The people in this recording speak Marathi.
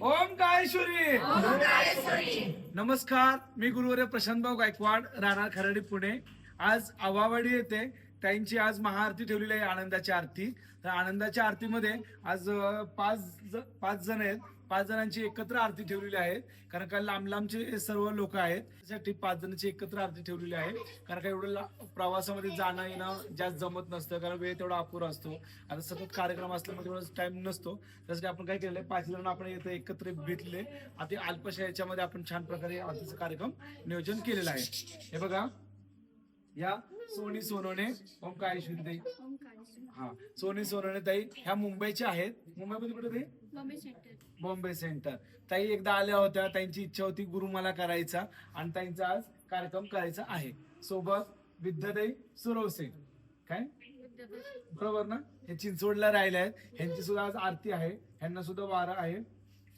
ओम काळेश्वरी. नमस्कार, मी गुरुवर्य प्रशांतभाऊ गायकवाड, राहणार खराडी, पुणे. आज आवावाडी येथे त्यांची आज महाआरती ठेवलेली आहे, आनंदाची आरती. तर आनंदाच्या आरतीमध्ये आज पाच जण आहेत. 5 जणांची एकत्र आरती ठेवलेली आहे, कारण का लांब लांबचे सर्व लोक आहेत, त्यासाठी 5 जणांची एकत्र आरती ठेवलेली आहे. कारण का एवढं प्रवासामध्ये जाणं येणं जास्त जमत नसतं, कारण वेळ तेवढा अपुरा असतो. आता सतत कार्यक्रम असल्यामुळे तेवढा टाइम नसतो. त्यासाठी आपण काय केलेलं आहे, 5 जण आपण इथं एकत्र भेटले. अति अल्पशा याच्यामध्ये आपण छान प्रकारे आरतीचं कार्यक्रम नियोजन केलेलं आहे. हे बघा, या सोनी सोनवणे, ओम काळेश्वरी. हा, सोनी सोनवणे ताई ह्या मुंबईच्या आहेत. मुंबईमध्ये कुठे ते? बॉम्बे सेंटर. ताई एकदा आल्या होत्या, त्यांची इच्छा होती गुरु मला करायचा, आणि त्यांचा आज कार्यक्रम करायचा आहे. सोबत विद्याताई सुरवसे, काय बरोबर ना? हे चिंचवडला राहिले आहेत. ह्यांची सुद्धा आज आरती आहे, ह्यांना सुद्धा वारा आहे.